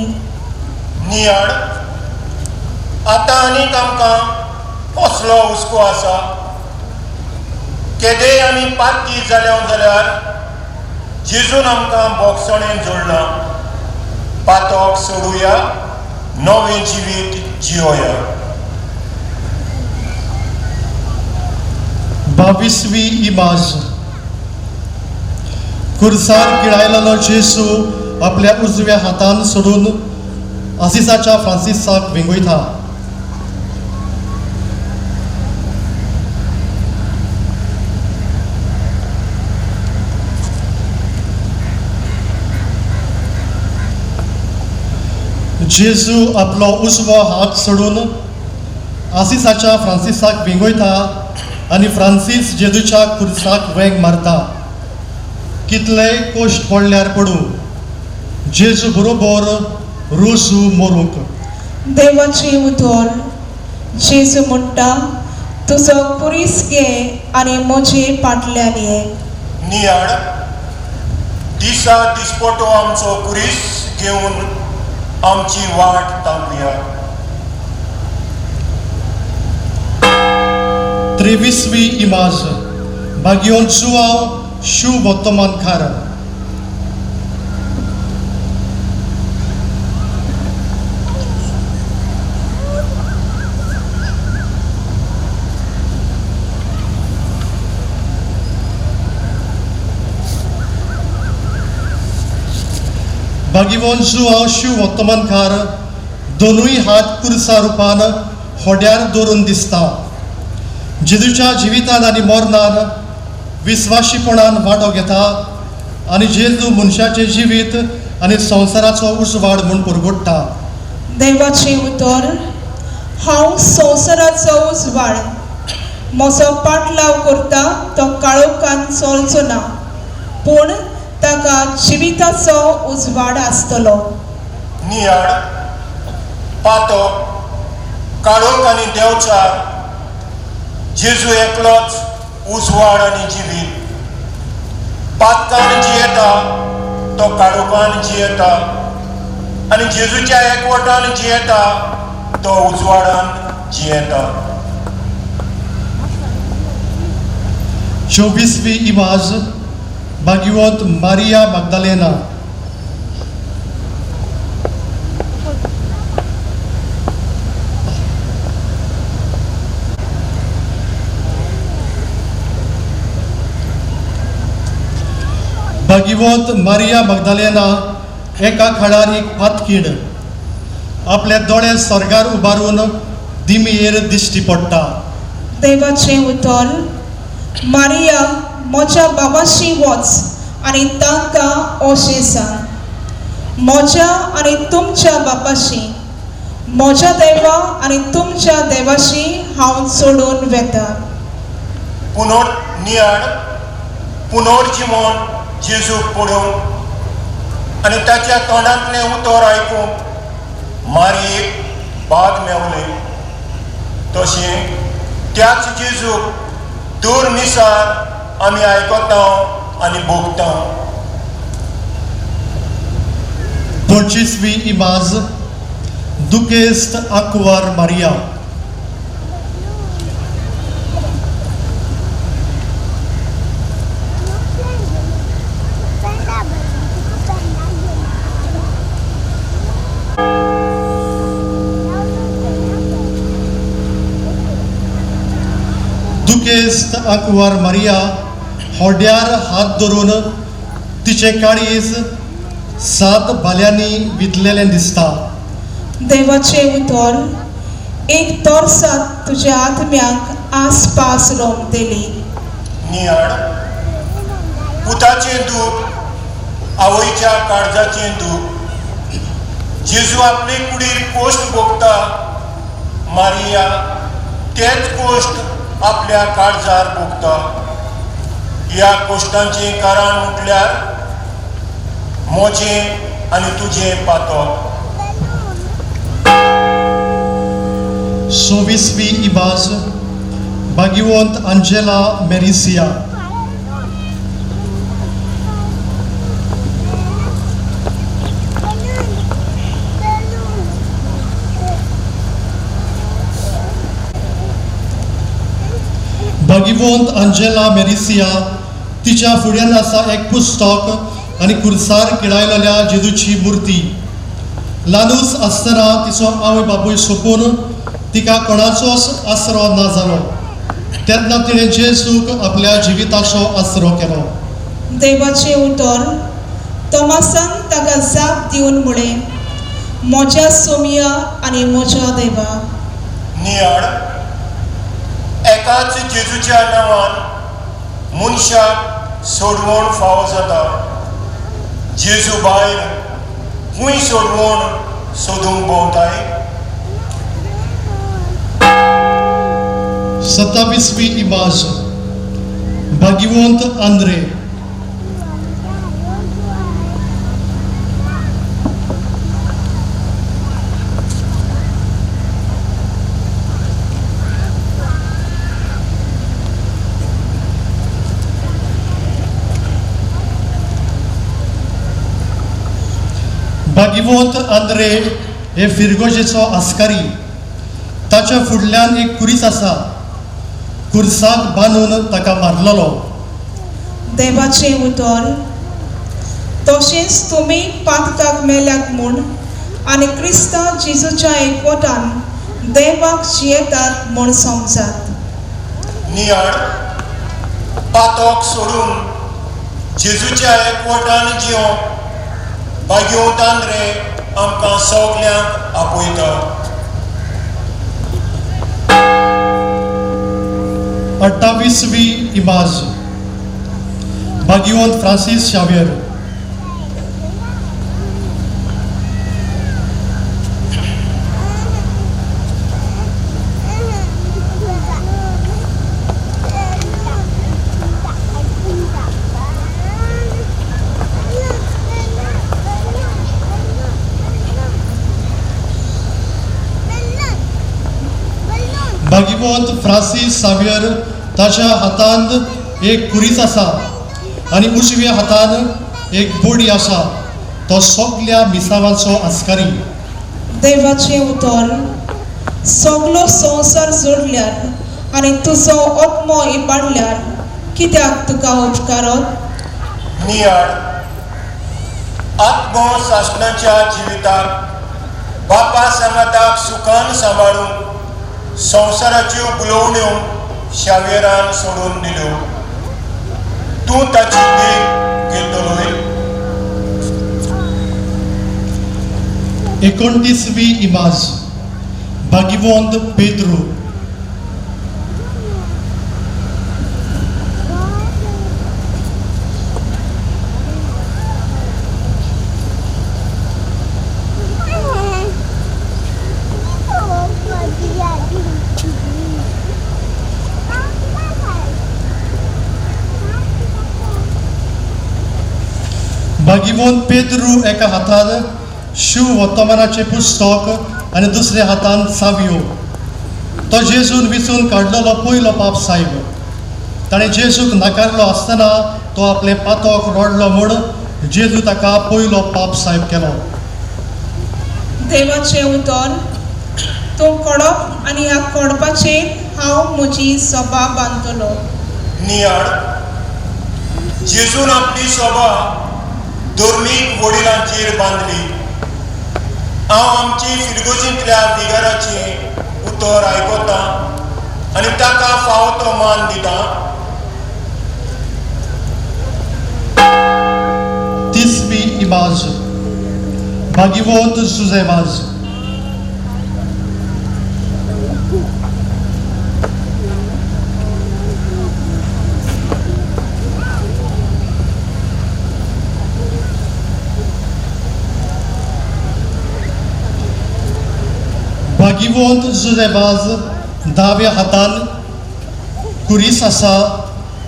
S10: नियाळ आतां आनीक आमकां कसलो हुस्को आसा? केदेय आमी पातकी जाल्यार जेजून आमकां बोगसणें जोडलां. पातोक सोडुया, नवें जिवीत जियोया.
S8: 22वी इमाज. खुर्सार गिळायलेलो जेजू आपल्या उजव्या हातान सोडून आसिसाच्या फ्रांसिसाक विंगयता. जेजू आपलो उजवो हात सोडून आसिसाच्या फ्रांसिसाक विंगयता आनी फ्रांसीस जेजूच्या खुर्साक वेंग मारता. कितलेय कोश्ट पडल्यार पडूं जेजू बरोबर रोजू मोरूंक.
S9: देवाची उतर, जेजू म्हणटा, तुजो कुरीस घे आनी म्हजे फाटल्यान ये.
S10: नियाळ दिसा दिसपटो आमचो कुरीस घेवन आमची वाट तांकुया.
S8: 23वी इमाज. Bagion João Shu Botoman Kara. Bagiwon João Shu Botoman Kara. दोनूय हात कुर्सा रुपान होड्यार दवरून दिसता. जेजूच्या जिवितान आनी मरणान विस्वाशीपणान वांटो घेता आनी जेजू मनशाचें जिवीत आनी संवसाराचो उजवाड म्हूण पुरगुट्टा.
S9: देवाचें उतर, हांव संवसाराचो उजवाड. म्हजो पाटलाव करता तो काळोखान चलचो ना, पूण ताका जिविताचो उजवाड आसतलो.
S10: नियाळ पातो काळोख आनी देंवचार जेजू एकलोच उजवाड आनी जिवीत. पातकान जियेता तो काळोखान जियेता आनी जेजूच्या एकवटान जियेता तो उजवाडान जियेता.
S8: 24वी इमाज. भाग्यवंत मारिया मगदलेना. भाग्यवंत मारिया मगदलेना एका खाडार एक पातकीड आपले दोळे स्वर्गार उबारून दिमेर दिश्टी पडटा.
S9: देवाचें उतर, मारिया म्हज्या बाबाशी वच आनी तांकां अशें सांग, म्हज्या आनी तुमच्या बापाशी, म्हज्या देवा आनी तुमच्या देवाशी हांव सोडून वेता.
S10: नियाळ पुनर्जिवन जेजूक पळोवंक आनी ताच्या तोंडांतलें उतर आयकूंक मारयेक बाद मेवलें. तशें त्याच जेजूक दर मिसार आमी आयकता आनी भोगता.
S8: 25वी इमाज. दुकेस्त आंकुवार मारिया. दुकेस्त आंकुवार मारिया होड्यार हात धरून तिचे काळीज 7 भाल्यांनी वितलेलें दिसता.
S9: देवाचें उतर, एक तोर्सात तुज्या आत्म्याक आसपास रोमतली.
S10: नियाळ पुताचें दूख, आवयच्या काळजाचें दूख. जेजू आपले कुडीर कोश्ट भोगता. मारिया तेच कोश्ट आपल्या काळजार भोगता. ह्या कोश्टांचें कारण म्हटल्यार मोजें आनी तुजें पातोळ.
S8: 26वी इबाज भाग्यवंत अंजेला मेरिसिया. भाग्यवंत अंजेला मेरिसिया तिच्या फुड्यान आसा एक पुस्तक आनी खुर्सार किडायलेल्या जेजूची मुर्ती. ल्हानूच आसतना तिचो आवय बापूय सोपून तिका कोणाचोच आसरो ना जालो. तेन्ना तिणें जेजूक आपल्या जिविताचो आसरो केलो.
S9: देवाचें उतर. तोमासान ताका जाप दिवन म्हळें, म्हज्या सोमया आनी म्हज्या देवा.
S10: नियाळ. एकाच जेजूच्या नांवान मनशाक सोडवण फावो जाता. जेजू भायर खूंय सोडवण सोदूंक भोंवताय.
S8: 27वी इबाज भाग्यवंत आंद्रे. भाग्यवंत आंद्रे हे फिरगोजेचो आस्कारी. ताच्या फुडल्यान एक कुरीस आसा. कुर्साक बांदून ताका मारलेलो.
S9: देवाचें उतर. तशेंच तुमी पातकाक मेल्यात म्हूण आनी क्रिस्तांव जेजूच्या एकवटान देवाक जियेतात म्हूण समजात.
S10: नियाळ. पातोक सोडून जेजूच्या एकवटान जियोंक भाग्यवंत आंद्रे आमकां सगल्यांक आपयता.
S8: 28वी इबाज भाग्यवंत फ्रांसीस शावेर. भाग्यवंत फ्रांसीस सावियर ताच्या हातांत एक कुरीस आसा आनी उजव्या हातान एक बोडी आसा. तो सगल्या मिसावांचो आस्कारी.
S9: देवाचें उतर. सगलो संवसार जोडल्यार आनी तुजो आत्मो इबाडल्यार कित्याक तुका उपकारत.
S10: नियाळ. आत्मो सासणाच्या जिविताक बापा सांगाताक सुखान सांबाळून संवसाराच्यो बुलोवण्यो शावेरान सोडून दिल्यो. तूं ताची देख घेतलोय.
S8: 29वी इबाज भाग्यवंत पेद्रू. भाग्यवंत पेद्रू एका हातान शिव वर्तमानाचें पुस्तक आनी दुसऱ्या हातान सावयो. तो जेजून विचून काडलेलो पयलो पाप साहेब. ताणें जेजूक नाकारलो आसतना तो आपले पातोक रोडलो म्हूण जेजू ताका पयलो पाप साहेब केलो.
S9: देवाचें उतर. तूं कडप आनी ह्या कडपाचेर हांव म्हजी सभा बांदतलो.
S10: नियाळ. जेजून आपली सभा धर्मीक वडिलांचेर बांदली. हांव आमची फिरगोजींतल्या विगाराचें उतर आयकतां आनी ताका फावो तो मान दितां.
S8: 30वी इबाज भाग्यवंत जुझेबाज. भाग्यवंत जुझेबाज दाव्या हातान कुरीस आसा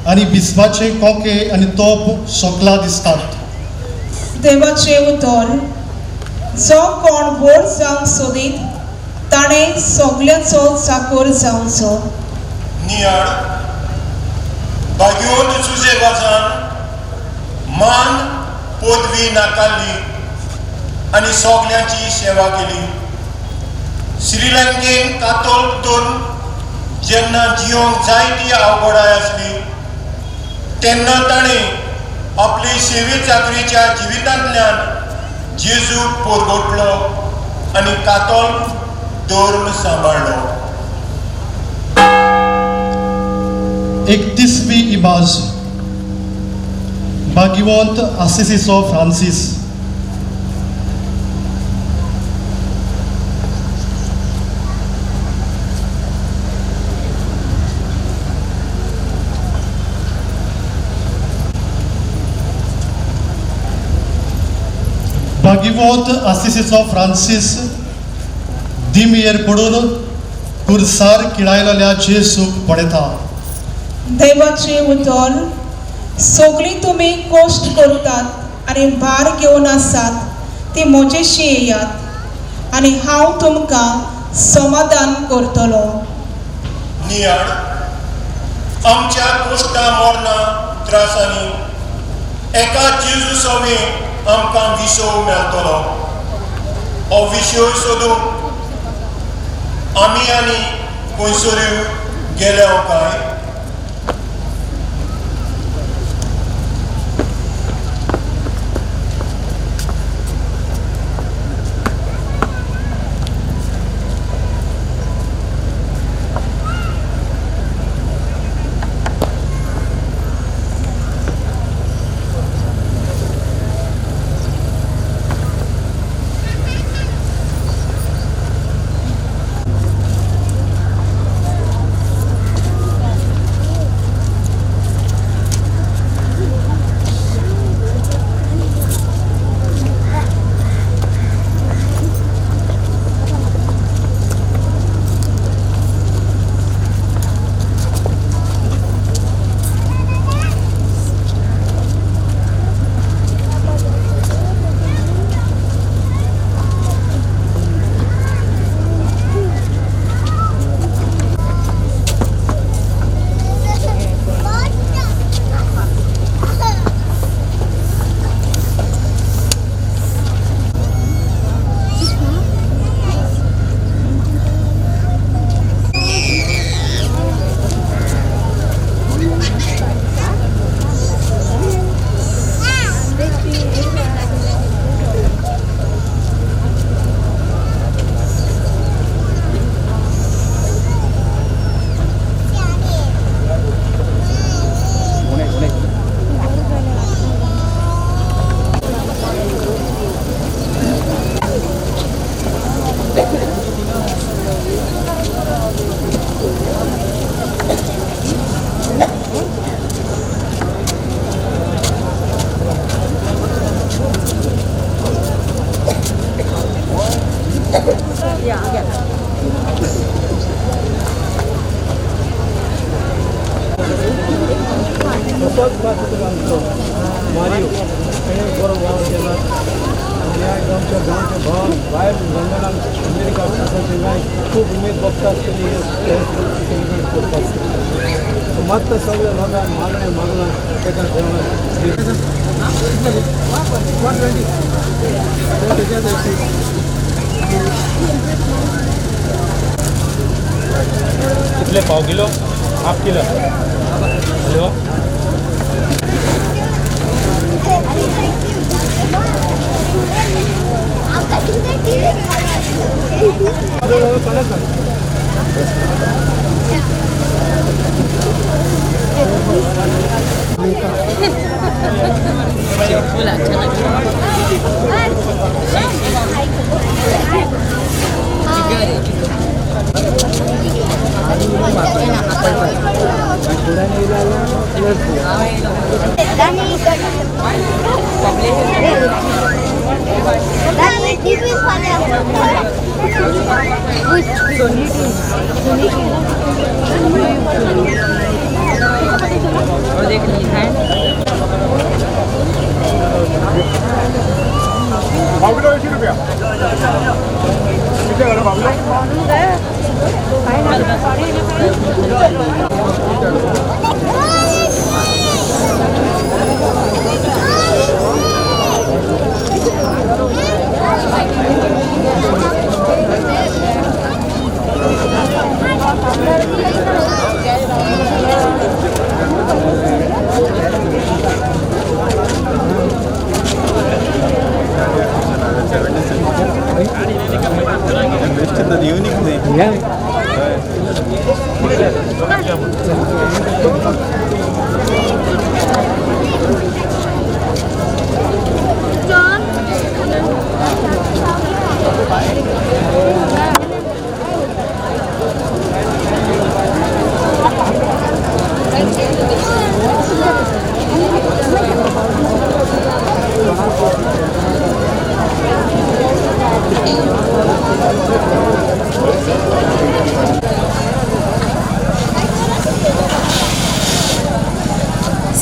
S8: आनी बिस्वाचे कोके आनी तोप सोकला दिसतात.
S9: देवाचे उतर, जो कोण व्हड जावंक सोदीत ताणें सगळ्याचो चाकर जावचो.
S10: नियाळ भाग्योन सुसेगासान मान पदवी नाकारली आनी सगळ्यांची सेवा केली. श्रीलंकेन कातोलतून जेन्ना जियोंक जायती अवघडाय आसली तेन्ना ताणें आपली सेवे चाकरीच्या जिवितांतल्यान जेजू पोरगोटलो आनी कातोल धर्म सांबाळलो.
S8: 31वी इबाज भाग्यवंत आसिसीचो फ्रांसीस. भाग्यवंत आसिसीचो फ्रांसीस दिमेर पडून कुर्सार किळायलेल्या जेसूक पळयता.
S9: देवाचे उतर, सगळीं तुमी कश्ट करतात आनी भार घेवन आसात ती म्हजेशी येयात आनी हांव तुमकां समाधान करतलो.
S10: नियाळ आमच्या कश्टां मरणां त्रासांनी एका जेजू सवे आमकां विसव मेळटलो. हो विशय सोदूंक आमी आनी खंयसरूय गेले काय?
S2: मारियो बरो वावर केला गांवच्या गांवच्या भावान भायर लंडनान अमेरिका खूब उमेद बघता आसतली सेलिब्रेट करपाक. मात सगळे लोकांक मागणें मागलां ताका कितले पाव kilo half kilo hello
S11: Dani,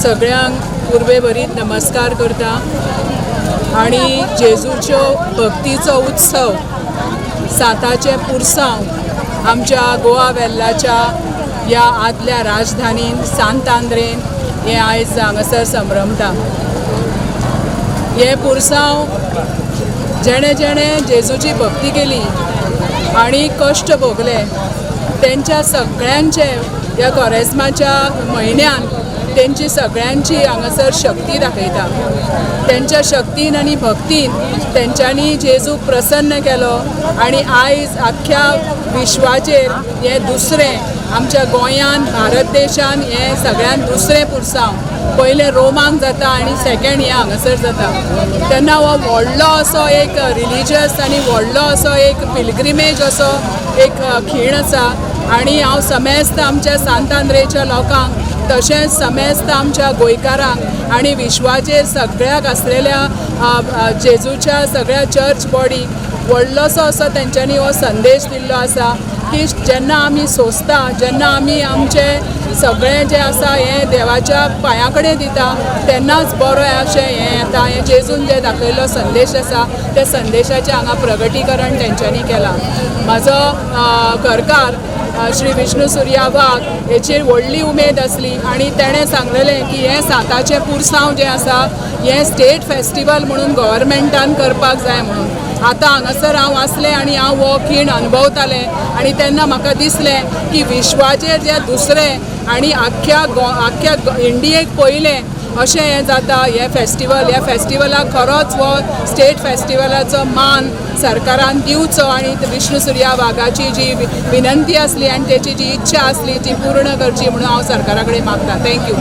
S11: सगळ्यांक पुर्वे बरीत नमस्कार करता आणि जेजूच्यो भक्तीचो उत्सव साताचे पुरसांव आमच्या गोवा वेल्लाच्या ह्या आदल्या राजधानीन सांत आंद्रेन हे आयज हांगासर संभ्रमता. हे पुरसांव जेणे जेणे जेजूची भक्ती केली आणि कश्ट भोगले त्यांच्या सगळ्यांचे ह्या कोरेस्माच्या म्हयन्यान तेंची सगळ्यांची हांगासर शक्ती दाखयता. त्यांच्या शक्तीन आनी भक्तीन तेंच्यांनी जेजूक प्रसन्न केलो आणि आयज आख्ख्या विश्वाचेर हे दुसरें आमच्या गोंयान भारत देशान हे सगळ्यान दुसरें पुरसांव. पयलें रोमांक जाता आनी सेकेंड हे हांगासर जाता. तेन्ना हो व्हडलो असो एक रिलिजियस आनी व्हडलो असो एक पिलग्रिमेज असो एक खीण आसा आणि हांव समेस्त आमच्या सांत आंद्रेच्या लोकांक तशेंच समेस्त आमच्या गोंयकारांक आणि विश्वाचेर सगळ्याक आसलेल्या जेजूच्या सगळ्या चर्च बॉडीक व्हडलोसो असो तेंच्यांनी हो संदेश दिल्लो आसा की जेन्ना आमी सोंसता, जेन्ना आमी आमचे सगळें जें आसा हें देवाच्या पांया कडेन दिता तेन्नाच बरो अशें हें येता. हें जेजून जें दाखयल्लो संदेश आसा त्या संदेशाचें हांगा प्रगटीकरण तेंच्यांनी केलां. म्हाजो घरकार श्री विष्णू सुर्या वाघ हेचेर व्हडली उमेद आसली आणि तेणें सांगलेलें की हें सांताचें पुरसांव जें आसा हें स्टेट फेस्टिवल म्हणून गव्हर्मेंटान करपाक जाय म्हणून. आतां हांगासर हांव आसलें आनी हांव हो खीण अनुभवतालें आणि तेन्ना म्हाका दिसलें की विश्वाचेर जें दुसरें आणि आख्ख्या इंडियेक पयलें अशें हें जाता हें फेस्टिवल. ह्या फेस्टिवलाक खरोच हो स्टेट फेस्टिवलाचो मान सरकारान दिवचो आणि विष्णू सुर्या वाघाची जी विनंती आसली आणि त्याची जी इच्छा आसली ती पूर्ण करची म्हणून हांव सरकारा कडेन मागता. थँक्यू.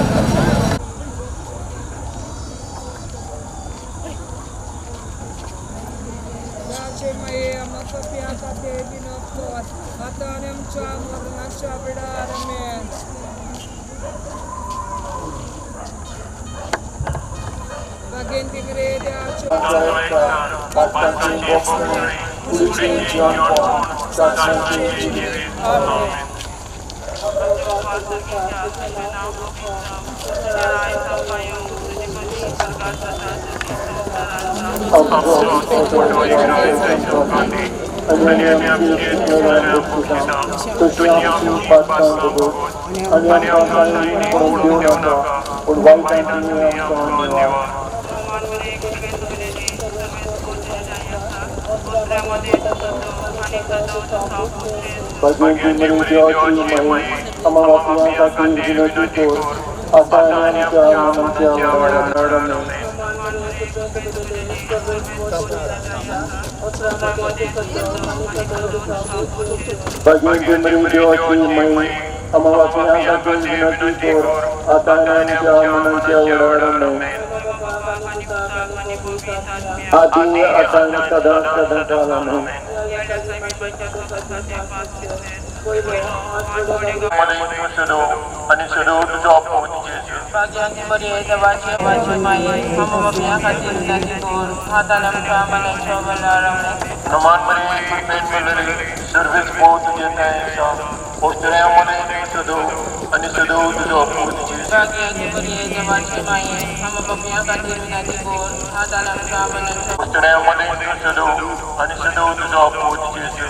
S10: सर्विस बहुत देता है ओस्तऱ्यामध्ये तुवें सदव आनी सदव तुजो पूत जेजू ओस्तऱ्यामध्ये तुवें सदव आनी सदव तुजो पूत जेजू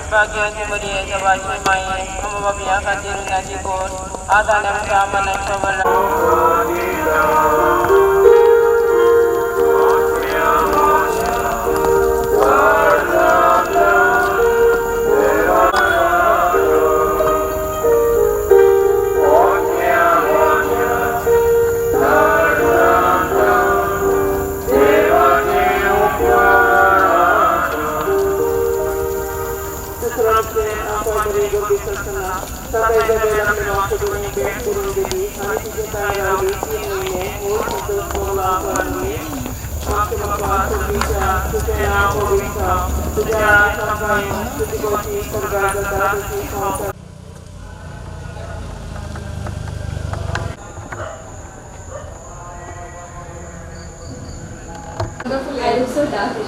S12: I look so dark. No,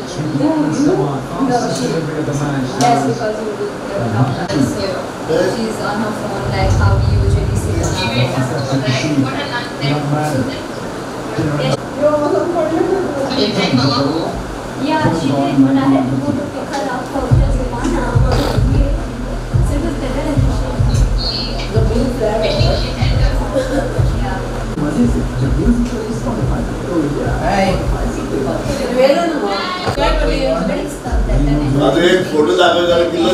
S12: yes, because you look so she's on her phone like how we usually see yeah, she did, but I had to go to pick her up for just one hour. So it was better than the blue flag.
S3: माझं एक photo दाखवायचा किल्ला